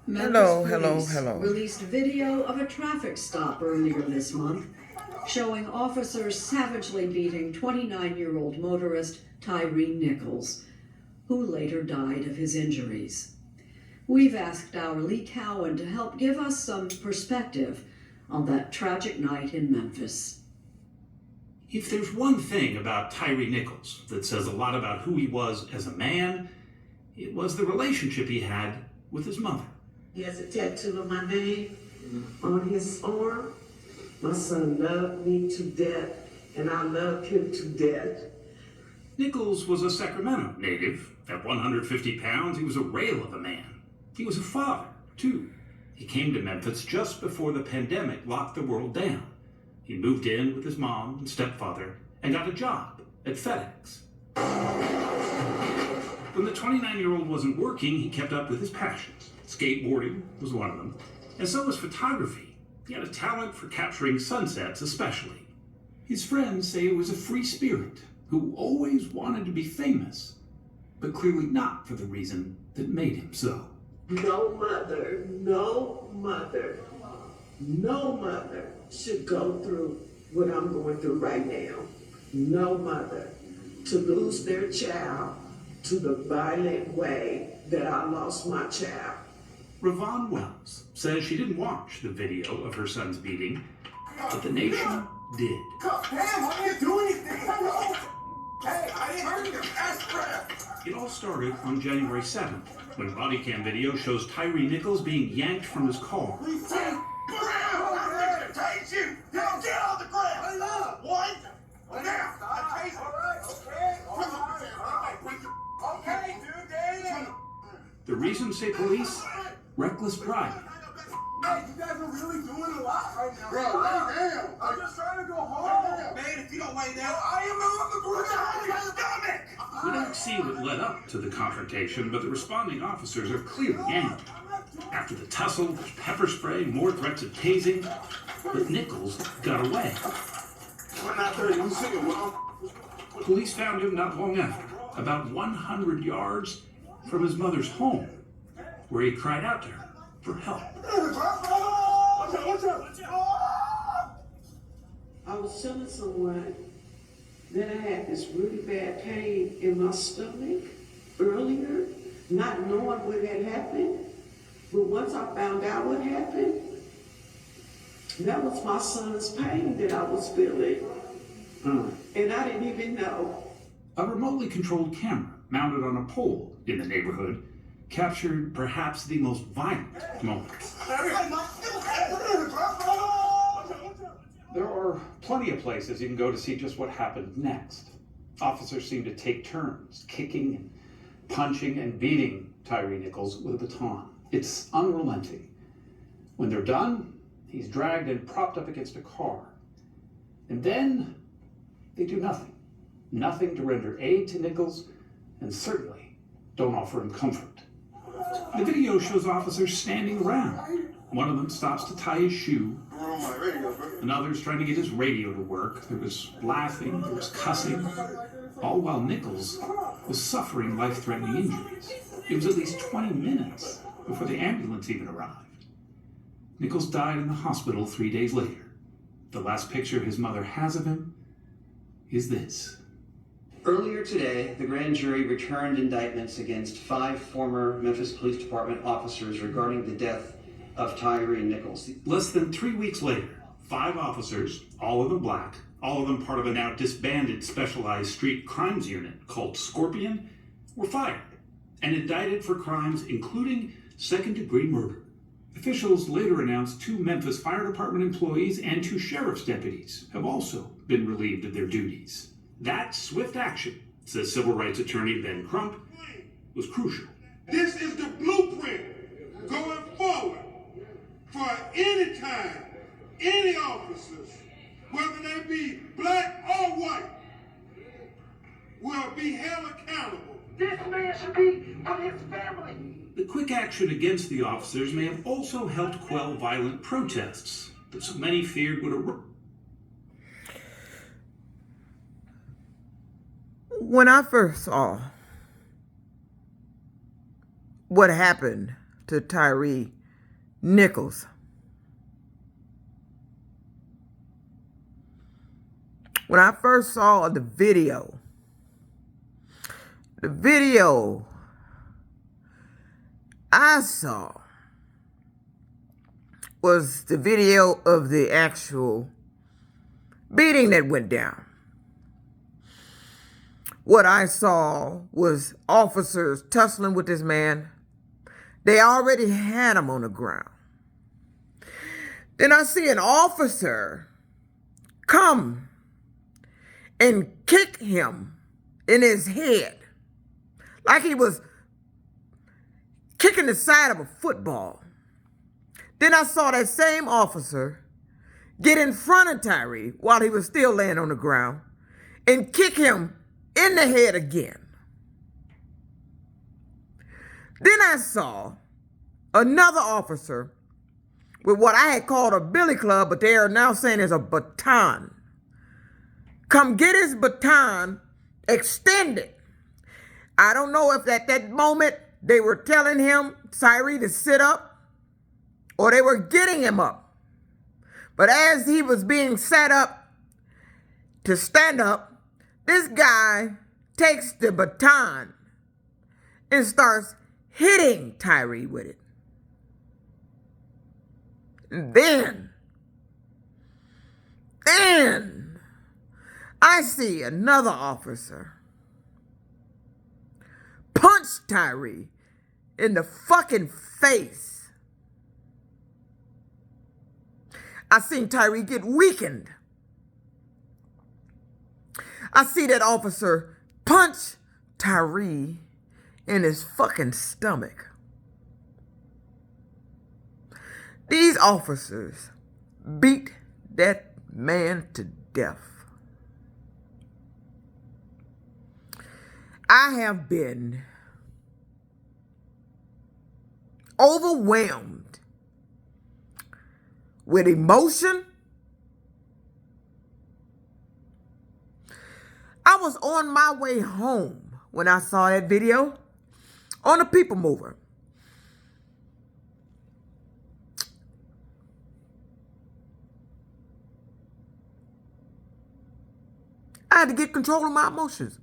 Memphis Hello. police released video of a traffic stop earlier this month showing officers savagely beating 29-year-old motorist Tyre Nichols, who later died of his injuries. We've asked our Lee Cowan to help give us some perspective on that tragic night in Memphis. If there's one thing about Tyre Nichols that says a lot about who he was as a man, it was the relationship he had with his mother. He has a tattoo of my name on his arm. My son loved me to death, and I loved him to death. Nichols was a Sacramento native. At 150 pounds, he was a rail of a man. He was a father, too. He came to Memphis just before the pandemic locked the world down. He moved in with his mom and stepfather and got a job at FedEx. When the 29-year-old wasn't working, he kept up with his passions. Skateboarding was one of them, and so was photography. He had a talent for capturing sunsets especially. His friends say he was a free spirit who always wanted to be famous, but clearly not for the reason that made him so. No mother should go through what I'm going through right now. No mother. To lose their child to the violent way that I lost my child. Ravon Wells says she didn't watch the video of her son's beating, but the nation did. Damn, why didn't you do anything? Hey, I didn't hurt you. Ask breath. It all started on January 7th, when body cam video shows Tyre Nichols being yanked from his car. Tase you. Get on the ground. One. Now. I tase you. Okay, dude, damn. The reasons, say police, reckless driving. Hey, you guys are really doing a lot right now. Bro, lay down. I'm just trying to go home. Man, if you don't lay down, I am on the ground. Stomach. We don't see what led up to the confrontation, but the responding officers are clearly angry. After the tussle, there's pepper spray, more threats of tasing, but Nichols got away. I'm not 30. I'm single, Mom. Police found him not long after, about 100 yards from his mother's home, where he cried out to her for help. Watch out. I was telling someone that I had this really bad pain in my stomach earlier, not knowing what had happened. But once I found out what happened, that was my son's pain that I was feeling. And I didn't even know. A remotely controlled camera mounted on a pole in the neighborhood captured perhaps the most violent moments. There are plenty of places you can go to see just what happened next. Officers seem to take turns kicking and punching and beating Tyre Nichols with a baton. It's unrelenting. When they're done, he's dragged and propped up against a car. And then they do nothing. Nothing to render aid to Nichols, and certainly don't offer him comfort. The video shows officers standing around. One of them stops to tie his shoe. Another's trying to get his radio to work. There was laughing, there was cussing, all while Nichols was suffering life-threatening injuries. It was at least 20 minutes before the ambulance even arrived. Nichols died in the hospital 3 days later. The last picture his mother has of him is this. Earlier today, the grand jury returned indictments against 5 former Memphis Police Department officers regarding the death of Tyre Nichols. Less than 3 weeks later, 5 officers, all of them black, all of them part of a now disbanded specialized street crimes unit called Scorpion, were fired and indicted for crimes including second-degree murder. Officials later announced 2 Memphis Fire Department employees and 2 sheriff's deputies have also been relieved of their duties. That swift action, says civil rights attorney Ben Crump, was crucial. This is the blueprint going forward for any time, any officers, whether they be black or white, will be held accountable. This man should be on his family. The quick action against the officers may have also helped quell violent protests that so many feared would erupt. When I first saw what happened to Tyre Nichols. When I first saw the video I saw was the video of the actual beating that went down. What I saw was officers tussling with this man. They already had him on the ground. Then I see an officer come and kick him in his head like he was kicking the side of a football. Then I saw that same officer get in front of Tyre while he was still laying on the ground and kick him in the head again. Then I saw another officer with what I had called a billy club, but they are now saying is a baton, come get his baton extended. I don't know if at that moment they were telling him, Tyre, to sit up, or they were getting him up. But as he was being set up to stand up, this guy takes the baton and starts hitting Tyre with it. And then I see another officer punch Tyre in the fucking face. I seen Tyre get weakened. I see that officer punch Tyre in his fucking stomach. These officers beat that man to death. I have been overwhelmed with emotion. I was on my way home when I saw that video on the People Mover. I had to get control of my emotions.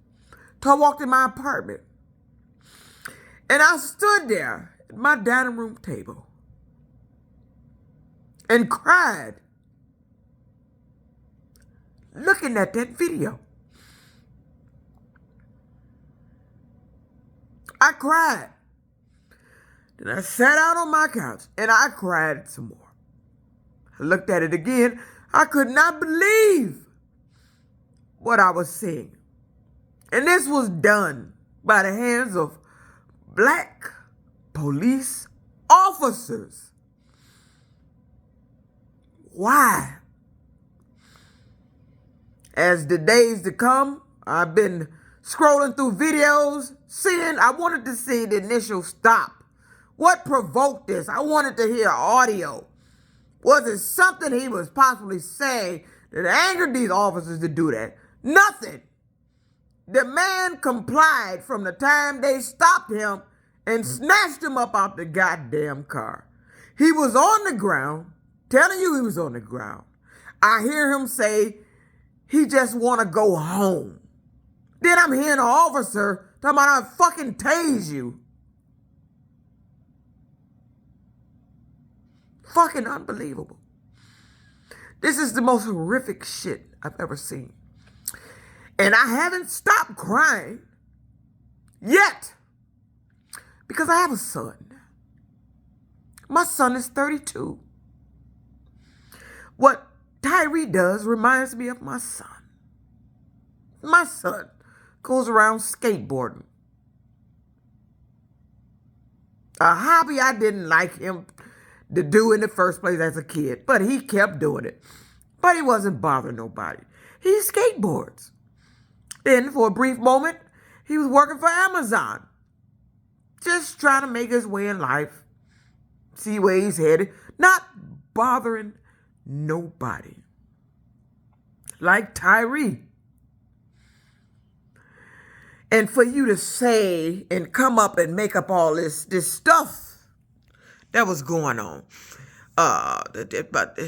So I walked in my apartment. And I stood there at my dining room table and cried looking at that video. I cried. Then I sat out on my couch and I cried some more. I looked at it again. I could not believe what I was seeing. And this was done by the hands of black police officers. Why? As the days to come, I've been scrolling through videos, I wanted to see the initial stop. What provoked this? I wanted to hear audio. Was it something he was possibly saying that angered these officers to do that? Nothing. The man complied from the time they stopped him and snatched him up out the goddamn car. He was on the ground, telling you he was on the ground. I hear him say he just want to go home. Then I'm hearing an officer talking about I'll fucking tase you. Fucking unbelievable. This is the most horrific shit I've ever seen. And I haven't stopped crying yet because I have a son. My son is 32. What Tyre does reminds me of my son. My son goes around skateboarding. A hobby I didn't like him to do in the first place as a kid, but he kept doing it. But he wasn't bothering nobody. He skateboards. Then, for a brief moment, he was working for Amazon. Just trying to make his way in life. See where he's headed. Not bothering nobody. Like Tyre. And for you to say and come up and make up all this stuff that was going on. But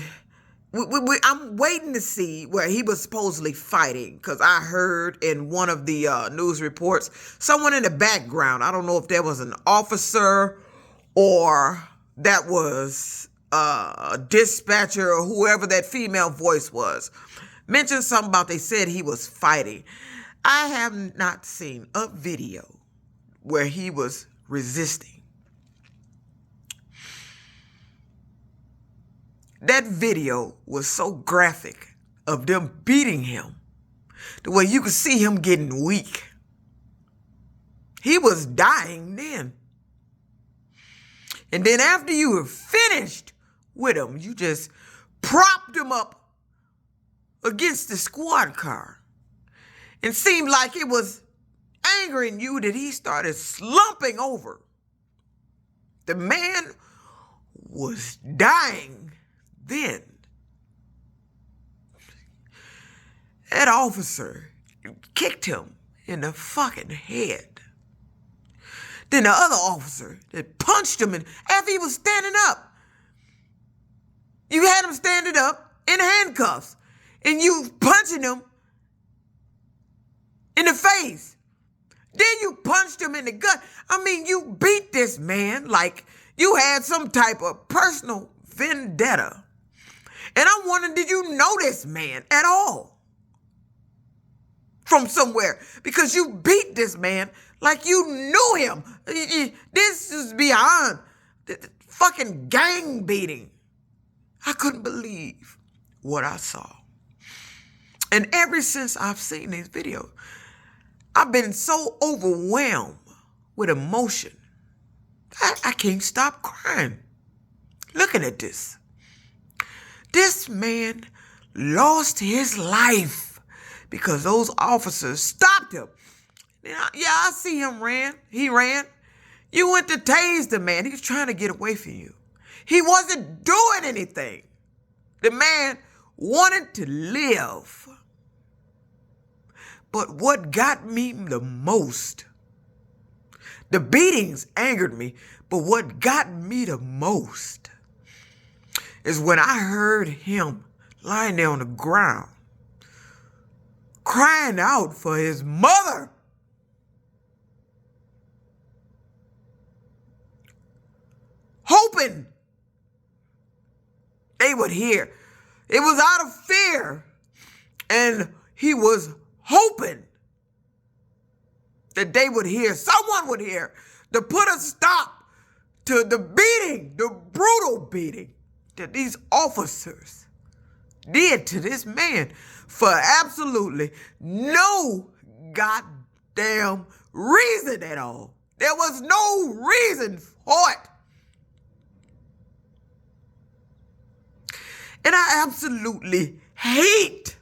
I'm waiting to see where he was supposedly fighting, because I heard in one of the news reports, someone in the background, I don't know if there was an officer or that was a dispatcher or whoever that female voice was, mentioned something about they said he was fighting. I have not seen a video where he was resisting. That video was so graphic of them beating him, the way you could see him getting weak. He was dying then. And then after you were finished with him, you just propped him up against the squad car. It seemed like it was angering you that he started slumping over. The man was dying then. That officer kicked him in the fucking head. Then the other officer that punched him after he was standing up. You had him standing up in handcuffs and you punching him in the face. Then you punched him in the gut. I mean, you beat this man like you had some type of personal vendetta. And I'm wondering, did you know this man at all? From somewhere. Because you beat this man like you knew him. This is beyond the fucking gang beating. I couldn't believe what I saw. And ever since I've seen these videos, I've been so overwhelmed with emotion. I can't stop crying looking at this. This man lost his life because those officers stopped him. Yeah, I see him ran. He ran. You went to tase the man. He was trying to get away from you. He wasn't doing anything. The man wanted to live. But what got me the most, the beatings angered me, but what got me the most is when I heard him lying there on the ground, crying out for his mother. Hoping they would hear. It was out of fear. And he was hoping that they would hear, someone would hear, to put a stop to the beating, the brutal beating that these officers did to this man for absolutely no goddamn reason at all. There was no reason for it. And I absolutely hate,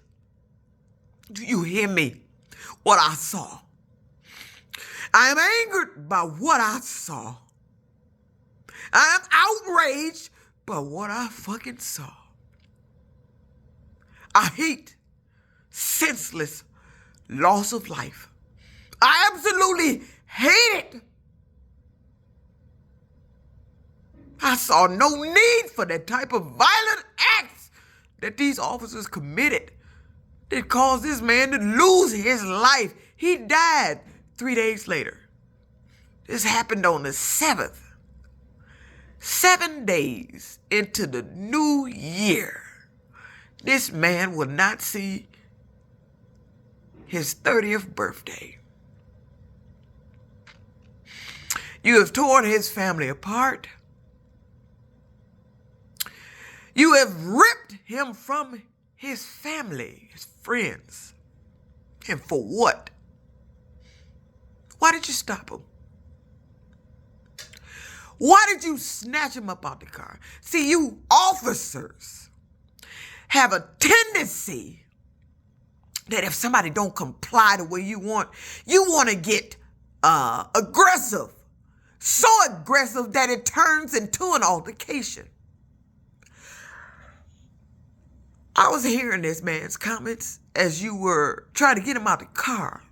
do you hear me, what I saw. I am angered by what I saw. I am outraged by what I fucking saw. I hate senseless loss of life. I absolutely hate it. I saw no need for that type of violent acts that these officers committed that caused this man to lose his life. He died 3 days later. This happened on the 7th. 7 days into the new year, this man will not see his 30th birthday. You have torn his family apart. You have ripped him from his family, his friends. And for what? Why did you stop him? Why did you snatch him up out the car? See, you officers have a tendency that if somebody don't comply the way you want to get aggressive. So aggressive that it turns into an altercation. I was hearing this man's comments as you were trying to get him out the car.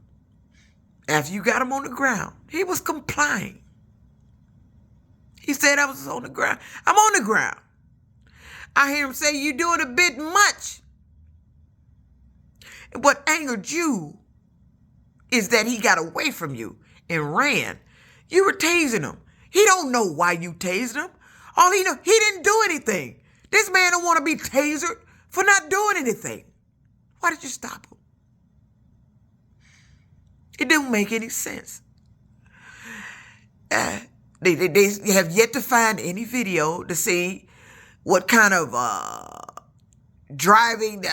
After you got him on the ground, he was complying. He said I was on the ground. I'm on the ground. I hear him say, "You're doing a bit much." And what angered you is that he got away from you and ran. You were tasing him. He don't know why you tased him. All he know, he didn't do anything. This man don't want to be tasered for not doing anything. Why did you stop him? It didn't make any sense. They have yet to find any video to see what kind of driving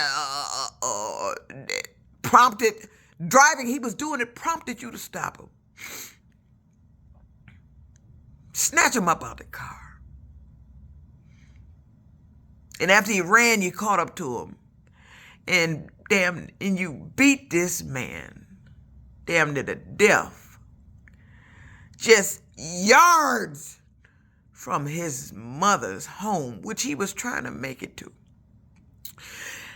driving he was doing that prompted you to stop him. Snatch him up out the car. And after he ran, you caught up to him. And you beat this man damn near to death. Just yards from his mother's home, which he was trying to make it to.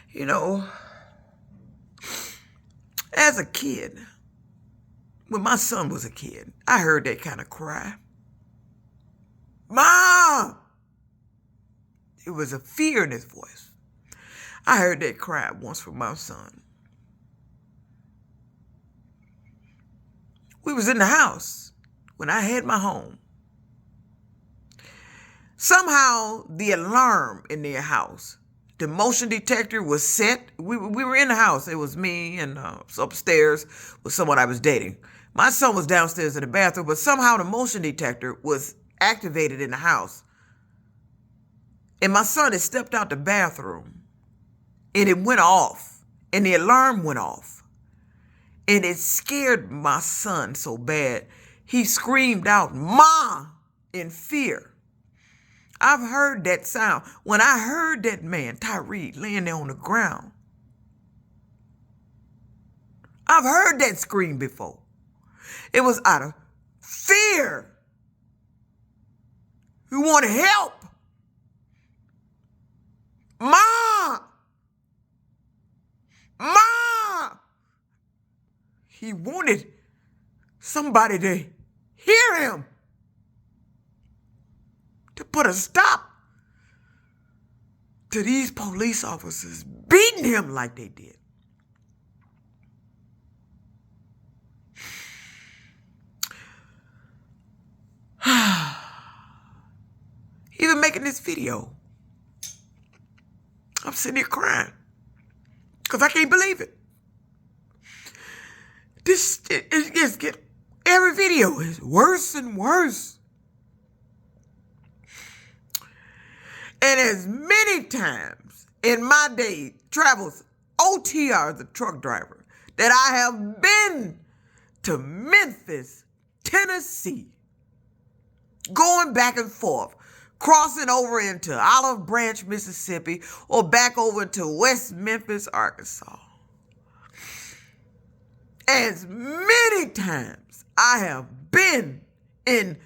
You know, as a kid, when my son was a kid, I heard that kind of cry. Mom! It was a fear in his voice. I heard that cry once from my son. We was in the house when I had my home. Somehow the alarm in their house, the motion detector was set. We were in the house. It was me and upstairs with someone I was dating. My son was downstairs in the bathroom, but somehow the motion detector was activated in the house. And my son had stepped out the bathroom and it went off and the alarm went off. And it scared my son so bad, he screamed out, "Ma!" in fear. I've heard that sound. When I heard that man, Tyre, laying there on the ground, I've heard that scream before. It was out of fear. You want to help? Ma! Ma! He wanted somebody to hear him, to put a stop to these police officers beating him like they did. Even making this video, I'm sitting here crying because I can't believe it. It just get, every video is worse and worse. And as many times in my day, travels OTR, the truck driver, that I have been to Memphis, Tennessee, going back and forth, crossing over into Olive Branch, Mississippi, or back over to West Memphis, Arkansas. As many times I have been in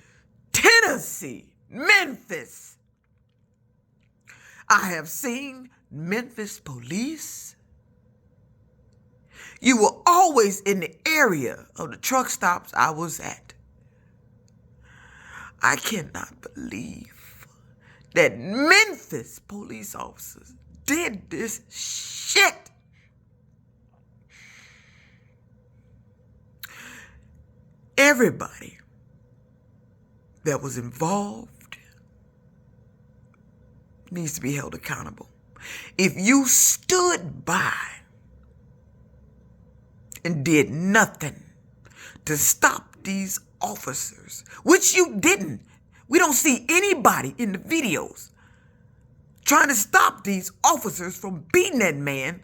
Tennessee, Memphis, I have seen Memphis police. You were always in the area of the truck stops I was at. I cannot believe that Memphis police officers did this shit. Everybody that was involved needs to be held accountable. If you stood by and did nothing to stop these officers, which you didn't, we don't see anybody in the videos trying to stop these officers from beating that man,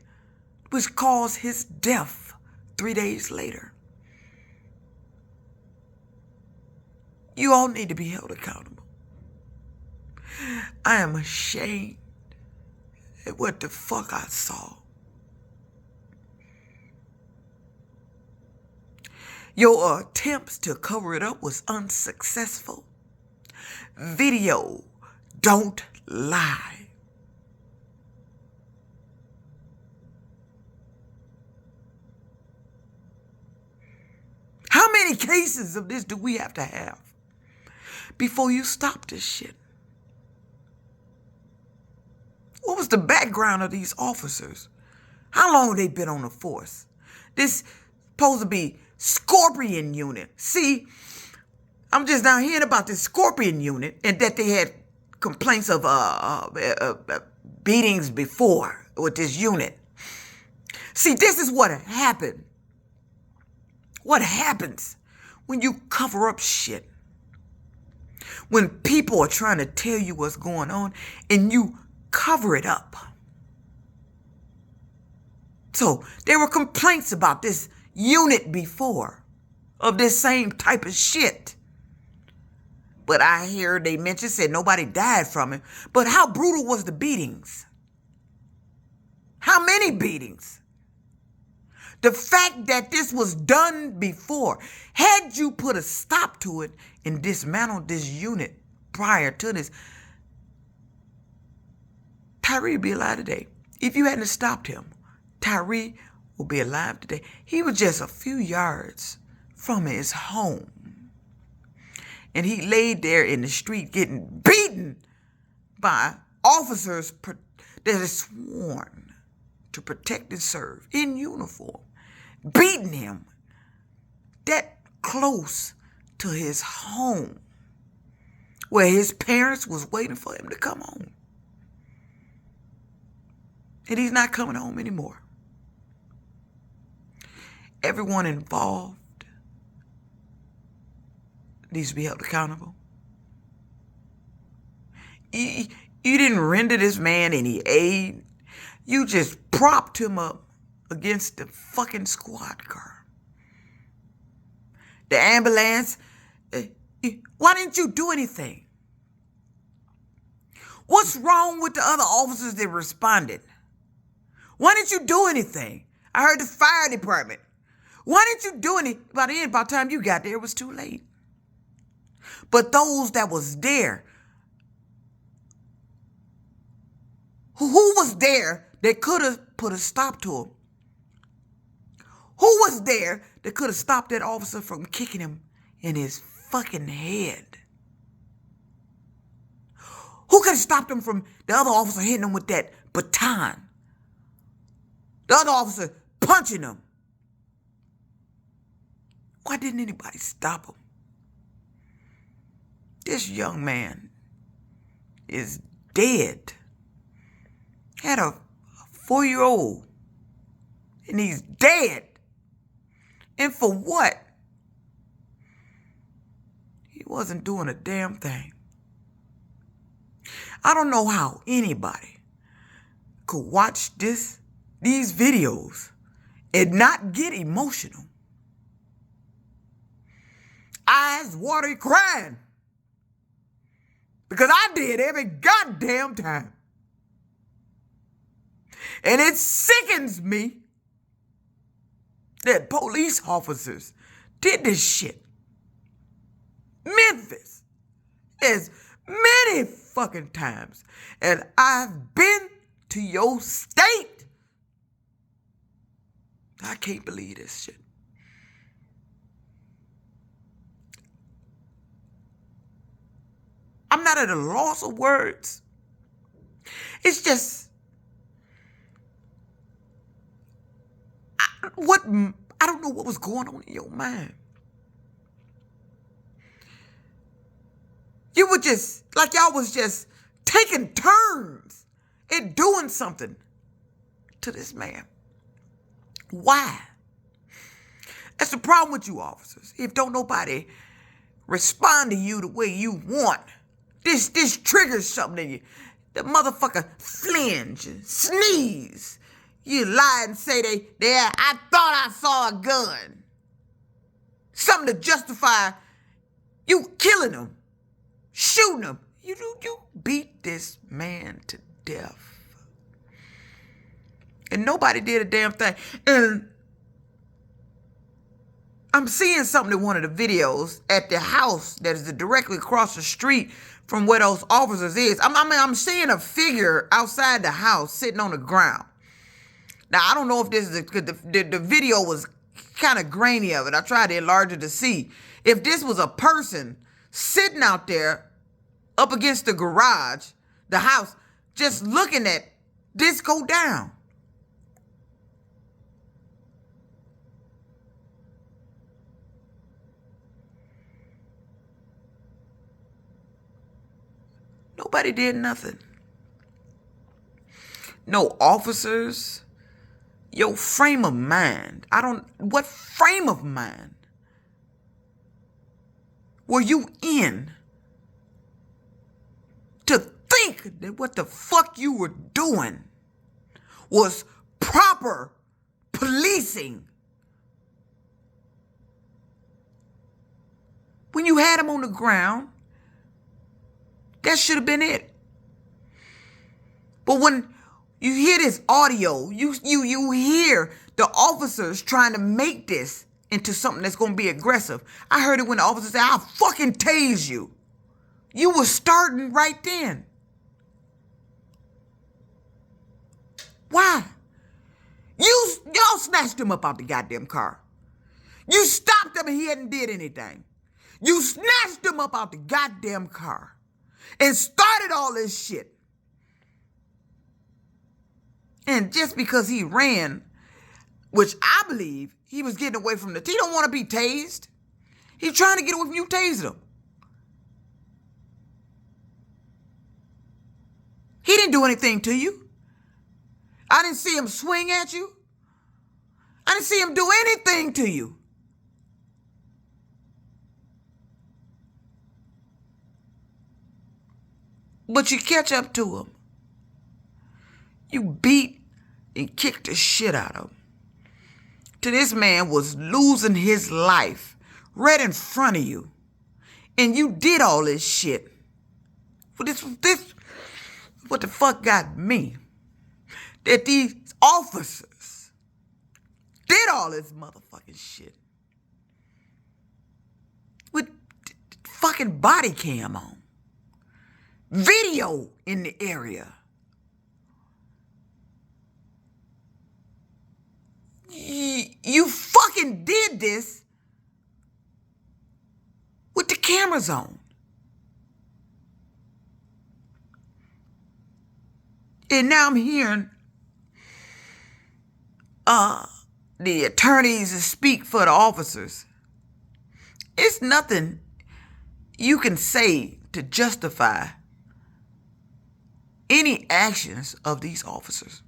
which caused his death 3 days later. You all need to be held accountable. I am ashamed at what the fuck I saw. Your attempts to cover it up was unsuccessful. Video don't lie. How many cases of this do we have to have before you stop this shit? What was the background of these officers? How long have they been on the force? This supposed to be Scorpion unit. See, I'm just now hearing about this Scorpion unit and that they had complaints of beatings before with this unit. See, this is what happened. What happens when you cover up shit? When people are trying to tell you what's going on and you cover it up. So there were complaints about this unit before of this same type of shit. But I hear they said nobody died from it. But how brutal was the beatings? How many beatings? The fact that this was done before, had you put a stop to it and dismantled this unit prior to this, Tyre would be alive today. If you hadn't stopped him, Tyre will be alive today. He was just a few yards from his home. And he laid there in the street getting beaten by officers that are sworn to protect and serve in uniform. Beating him that close to his home where his parents was waiting for him to come home. And he's not coming home anymore. Everyone involved needs to be held accountable. You didn't render this man any aid. You just propped him up against the fucking squad car. The ambulance. Why didn't you do anything? What's wrong with the other officers that responded? Why didn't you do anything? I heard the fire department. Why didn't you do anything? By the time you got there, it was too late. But those that was there, who was there that could have put a stop to him? Who was there that could have stopped that officer from kicking him in his fucking head? Who could have stopped him from the other officer hitting him with that baton? The other officer punching him. Why didn't anybody stop him? This young man is dead. Had a 4-year-old, and he's dead. And for what? He wasn't doing a damn thing. I don't know how anybody could watch these videos and not get emotional. Eyes watery crying. Because I did every goddamn time. And it sickens me that police officers did this shit. Memphis as many fucking times as I've been to your state. I can't believe this shit. I'm not at a loss of words. It's just, I don't know what was going on in your mind. You were just, like y'all was just taking turns and doing something to this man. Why? That's the problem with you officers. If don't nobody respond to you the way you want, this triggers something in you. The motherfucker flinch and sneeze. You lie and say I thought I saw a gun. Something to justify you killing him, shooting him. You beat this man to death. And nobody did a damn thing. And I'm seeing something in one of the videos at the house that is directly across the street from where those officers is. I'm seeing a figure outside the house sitting on the ground. Now, I don't know if this is the video was kind of grainy of it. I tried to enlarge it to see. If this was a person sitting out there up against the garage, the house, just looking at this go down. Nobody did nothing. No officers. Your frame of mind. What frame of mind were you in to think that what the fuck you were doing was proper policing? When you had him on the ground, that should have been it. But when you hear this audio, you hear the officers trying to make this into something that's going to be aggressive. I heard it when the officer said, "I'll fucking tase you." You were starting right then. Why? Y'all snatched him up out the goddamn car. You stopped him and he hadn't did anything. You snatched him up out the goddamn car and started all this shit. And just because he ran, which I believe he was getting away from he don't want to be tased. He's trying to get away from you, tased him. He didn't do anything to you. I didn't see him swing at you. I didn't see him do anything to you. But you catch up to him. You beat and kicked the shit out of him. Till this man was losing his life right in front of you. And you did all this shit. But this what the fuck got me? That these officers did all this motherfucking shit with fucking body cam on. Video in the area. You fucking did this with the cameras on. And now I'm hearing the attorneys speak for the officers. It's nothing you can say to justify any actions of these officers.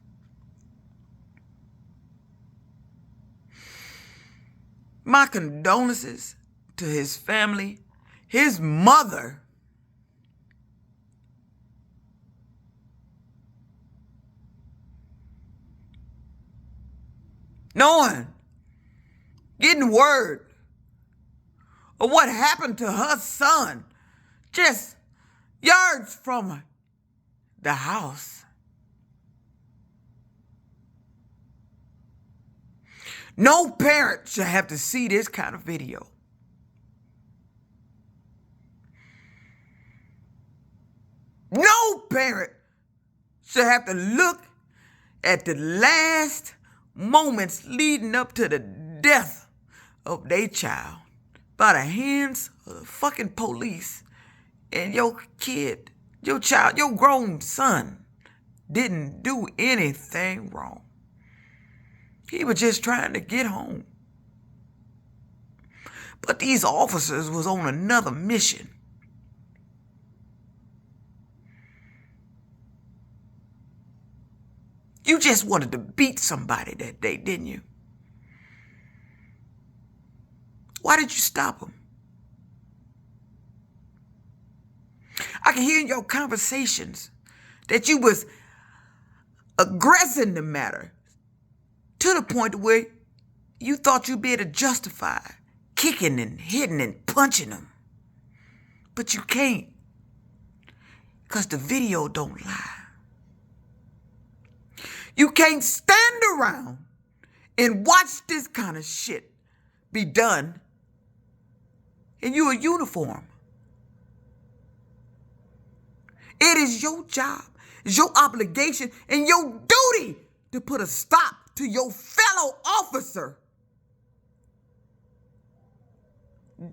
My condolences to his family, his mother. Knowing, getting word of what happened to her son just yards from the house. No parent should have to see this kind of video. No parent should have to look at the last moments leading up to the death of their child by the hands of the fucking police, and your kid, your child, your grown son didn't do anything wrong. He was just trying to get home. But these officers was on another mission. You just wanted to beat somebody that day, didn't you? Why did you stop him? I can hear in your conversations that you was aggressing the matter to the point where you thought you'd be able to justify kicking and hitting and punching him. But you can't, because the video don't lie. You can't stand around and watch this kind of shit be done in your uniform. It is your job, it's your obligation, and your duty to put a stop to your fellow officer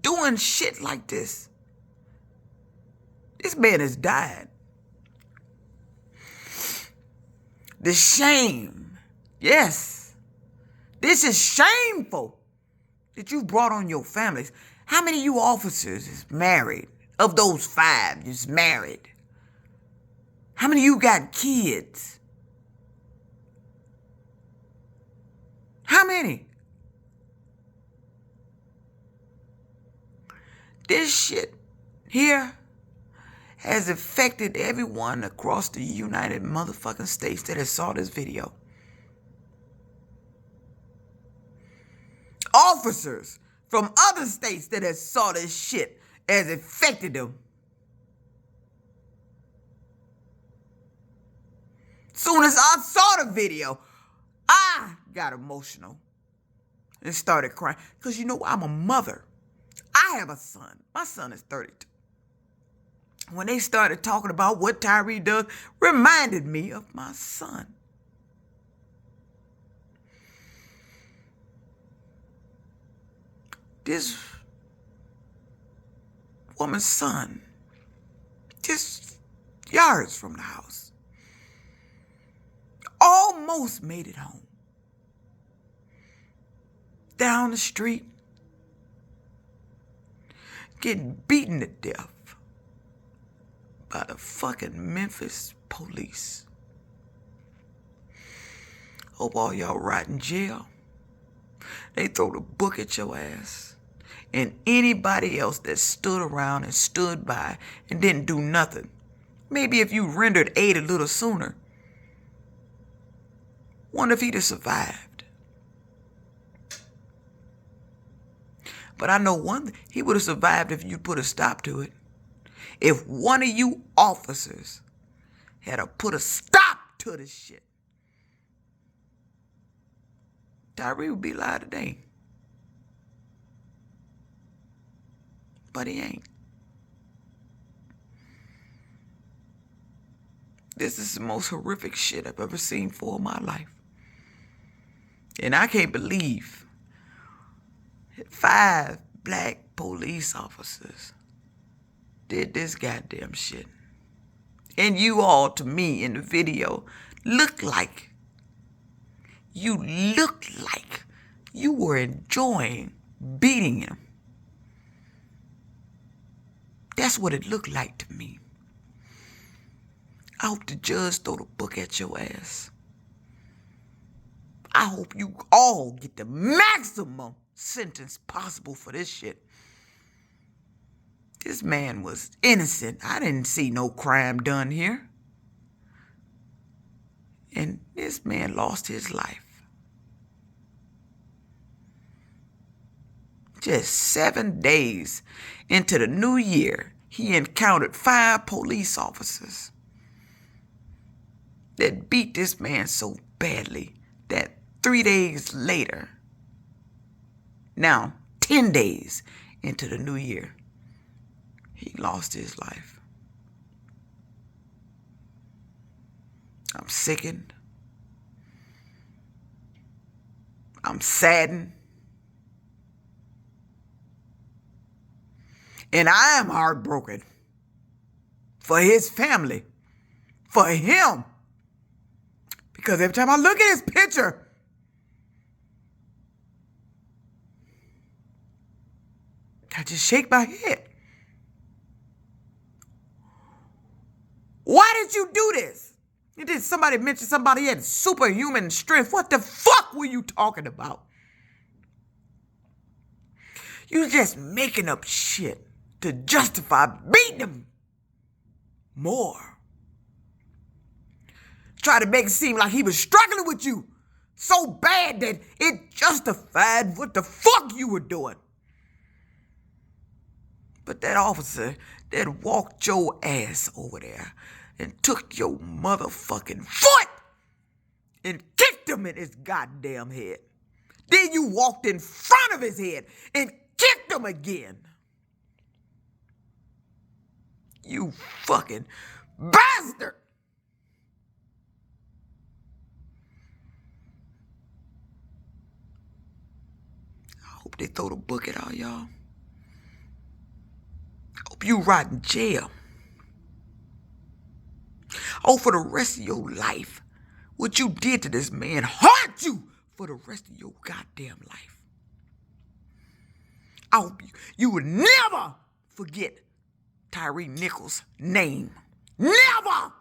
doing shit like this This man has died. The shame. Yes. This is shameful that you brought on your families. How many of you officers is married? Of those 5 is married. How many of you got kids? How many? This shit here has affected everyone across the United motherfucking States that has saw this video. Officers from other states that has saw this shit has affected them. Soon as I saw the video, I got emotional and started crying. Because you know, I'm a mother. I have a son. My son is 32. When they started talking about what Tyre does, reminded me of my son. This woman's son, just yards from the house, almost made it home. Down the street, getting beaten to death by the fucking Memphis police. Hope all y'all rot in jail. They throw the book at your ass. And anybody else that stood around and stood by and didn't do nothing. Maybe if you rendered aid a little sooner. Wonder if he'd have survived. But I know one thing, he would have survived if you put a stop to it. If one of you officers had to put a stop to this shit, Tyre would be alive today. But he ain't. This is the most horrific shit I've ever seen for my life. And I can't believe 5 black police officers did this goddamn shit. And you all, to me, in the video, looked like you were enjoying beating him. That's what it looked like to me. I hope the judge throw the book at your ass. I hope you all get the maximum sentence possible for this shit. This man was innocent. I didn't see no crime done here. And this man lost his life. Just 7 days into the new year, he encountered 5 police officers that beat this man so badly that 3 days later, now 10 days into the new year, he lost his life. I'm sickened. I'm saddened. And I am heartbroken for his family, for him. Because every time I look at his picture, I just shake my head. Why did you do this? And then somebody mentioned somebody had superhuman strength. What the fuck were you talking about? You just making up shit to justify beating him more. Try to make it seem like he was struggling with you so bad that it justified what the fuck you were doing. But that officer that walked your ass over there and took your motherfucking foot and kicked him in his goddamn head. Then you walked in front of his head and kicked him again. You fucking bastard! I hope they throw the book at all y'all. I hope you rot in jail. Oh, for the rest of your life. What you did to this man haunt you for the rest of your goddamn life. I hope you would never forget Tyre Nichols' name. Never!